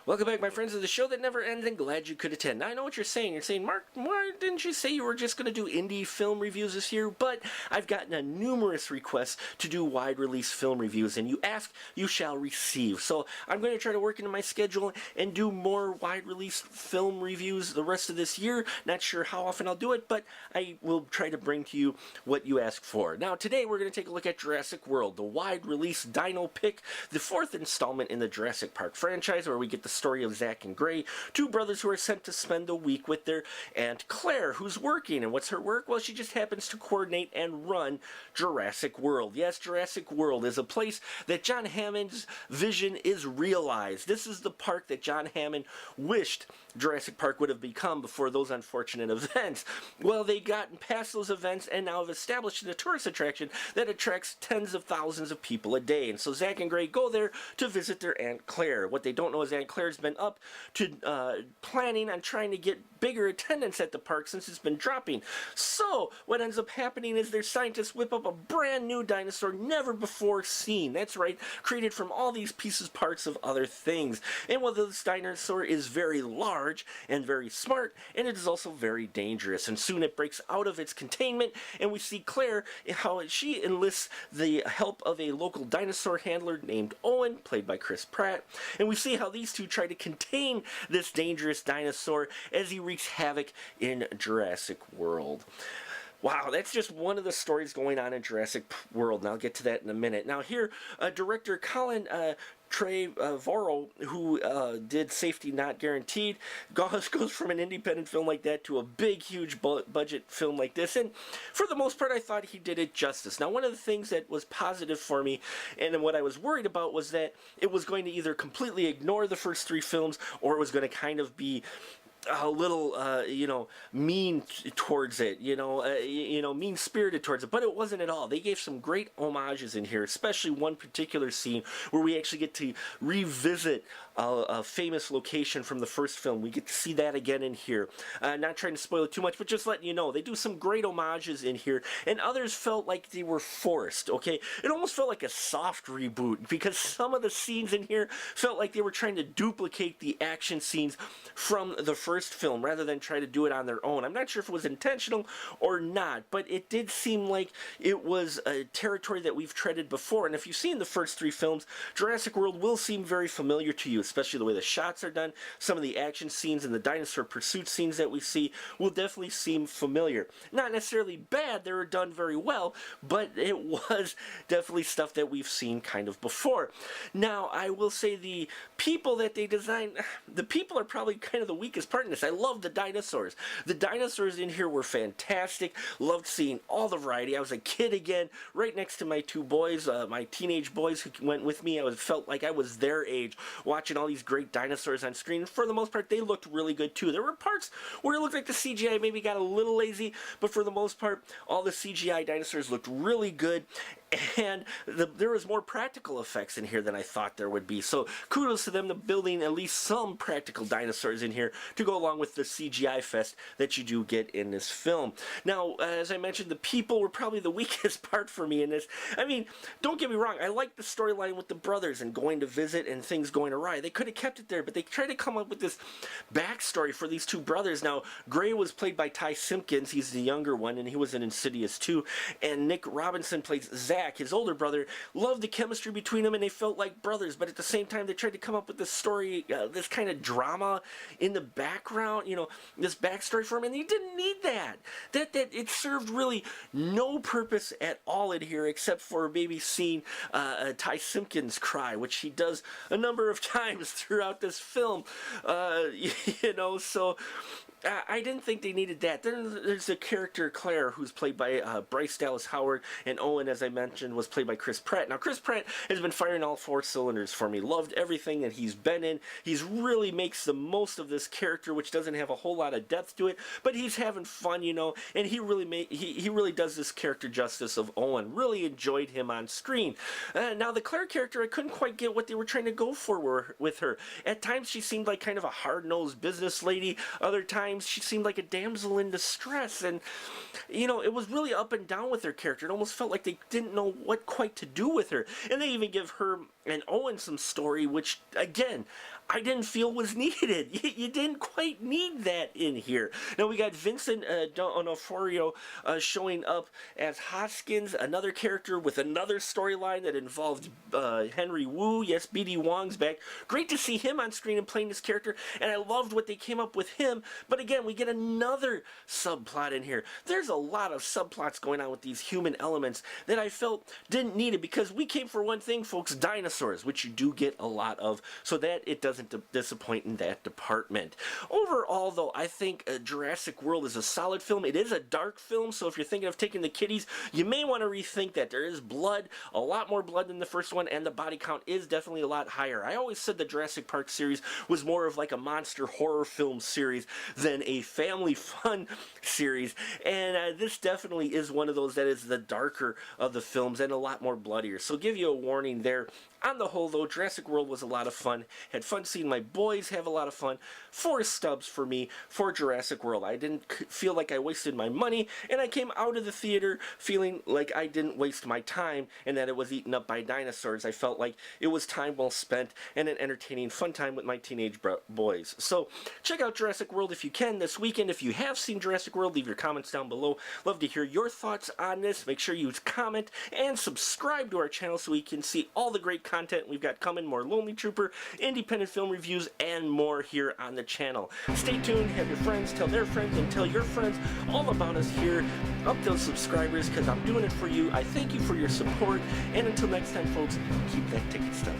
Welcome back, my friends, to the show that never ends, and glad you could attend. Now, I know what you're saying. You're saying, Mark, why didn't you say you were just going to do indie film reviews this year? But I've gotten numerous requests to do wide-release film reviews, and you ask, you shall receive. So I'm going to try to work into my schedule and do more wide-release film reviews the rest of this year. Not sure how often I'll do it, but I will try to bring to you what you ask for. Now, today we're going to take a look at Jurassic World, the wide-release dino pick, the fourth installment in the Jurassic Park franchise, where we get the story of Zach and Gray, two brothers who are sent to spend a week with their Aunt Claire, who's working. And what's her work? Well, she just happens to coordinate and run Jurassic World. Yes, Jurassic World is a place that John Hammond's vision is realized. This is the park that John Hammond wished Jurassic Park would have become before those unfortunate events. Well, they gotten past those events and now have established a tourist attraction that attracts tens of thousands of people a day. And so Zach and Gray go there to visit their Aunt Claire. What they don't know is Aunt Claire's been up to planning on trying to get bigger attendance at the park since it's been dropping. So what ends up happening is their scientists whip up a brand new dinosaur never before seen. That's right, created from all these parts of other things. And while this dinosaur is very large and very smart, and it is also very dangerous. And soon it breaks out of its containment, and we see Claire, how she enlists the help of a local dinosaur handler named Owen, played by Chris Pratt. And we see how these two try to contain this dangerous dinosaur as he wreaks havoc in Jurassic World. Wow, that's just one of the stories going on in Jurassic World, and I'll get to that in a minute. Now here, director Colin Trevorrow, who did Safety Not Guaranteed, goes from an independent film like that to a big, huge budget film like this, and for the most part, I thought he did it justice. Now, one of the things that was positive for me, and what I was worried about, was that it was going to either completely ignore the first three films, or it was going to kind of be a little, mean towards it, mean-spirited towards it, but it wasn't at all. They gave some great homages in here, especially one particular scene where we actually get to revisit a famous location from the first film. We get to see that again in here. Not trying to spoil it too much, but just letting you know, they do some great homages in here, and others felt like they were forced, okay? It almost felt like a soft reboot, because some of the scenes in here felt like they were trying to duplicate the action scenes from the first film rather than try to do it on their own. I'm not sure if it was intentional or not, but it did seem like it was a territory that we've treaded before. And if you've seen the first three films, Jurassic World will seem very familiar to you, especially the way the shots are done. Some of the action scenes and the dinosaur pursuit scenes that we see will definitely seem familiar. Not necessarily bad, they were done very well, but it was definitely stuff that we've seen kind of before. Now, I will say the people that they designed, the people are probably kind of the weakest part in this. I love the dinosaurs. The dinosaurs in here were fantastic. Loved seeing all the variety. I was a kid again, right next to my two boys, my teenage boys who went with me. Felt like I was their age, watching all these great dinosaurs on screen. For the most part, they looked really good too. There were parts where it looked like the CGI maybe got a little lazy, but for the most part, all the CGI dinosaurs looked really good. And there was more practical effects in here than I thought there would be. So kudos to them to building at least some practical dinosaurs in here to go along with the CGI fest that you do get in this film. Now, as I mentioned, the people were probably the weakest part for me in this. I mean, don't get me wrong, I like the storyline with the brothers and going to visit and things going awry. They could have kept it there, but they tried to come up with this backstory for these two brothers. Now, Gray was played by Ty Simpkins. He's the younger one, and he was in Insidious too. And Nick Robinson plays Zach, his older brother. Loved the chemistry between them, and they felt like brothers, but at the same time, they tried to come up with this story, this kind of drama in the background, this backstory for him, and you didn't need that. That it served really no purpose at all in here, except for maybe seeing Ty Simpkins cry, which he does a number of times throughout this film, so I didn't think they needed that. Then there's the character Claire, who's played by Bryce Dallas Howard, and Owen, as I mentioned, was played by Chris Pratt. Now, Chris Pratt has been firing all four cylinders for me. Loved everything that he's been in. He's really makes the most of this character, which doesn't have a whole lot of depth to it, but he's having fun, and he really does this character justice of Owen. Really enjoyed him on screen. Now, the Claire character, I couldn't quite get what they were trying to go for with her. At times, she seemed like kind of a hard-nosed business lady. Other times, times she seemed like a damsel in distress, and it was really up and down with her character. It almost felt like they didn't know what quite to do with her, and they even give her and Owen some story, which again I didn't feel was needed. You didn't quite need that in here. Now we got Vincent D'Onofrio showing up as Hoskins, another character with another storyline that involved Henry Wu. Yes, BD Wong's back. Great to see him on screen and playing this character, and I loved what they came up with him. But again, we get another subplot in here. There's a lot of subplots going on with these human elements that I felt didn't need it, because we came for one thing, folks: dinosaurs, which you do get a lot of, so that it doesn't disappoint in that department. Overall, though, I think Jurassic World is a solid film. It is a dark film, so if you're thinking of taking the kiddies, you may want to rethink that. There is blood, a lot more blood than the first one, and the body count is definitely a lot higher. I always said the Jurassic Park series was more of like a monster horror film series than a family fun series, and this definitely is one of those that is the darker of the films and a lot more bloodier. So give you a warning there. On the whole, though, Jurassic World was a lot of fun. Had fun seeing my boys have a lot of fun. 4 stubs for me for Jurassic World. I didn't feel like I wasted my money, and I came out of the theater feeling like I didn't waste my time and that it was eaten up by dinosaurs. I felt like it was time well spent and an entertaining, fun time with my teenage boys. So check out Jurassic World if you can this weekend. If you have seen Jurassic World, leave your comments down below. Love to hear your thoughts on this. Make sure you comment and subscribe to our channel so we can see all the great content we've got coming, more Lonely Trooper, independent film reviews, and more here on the channel. Stay tuned, have your friends tell their friends, and tell your friends all about us here. Up those subscribers, because I'm doing it for you. I thank you for your support, and until next time, folks, keep that ticket stub.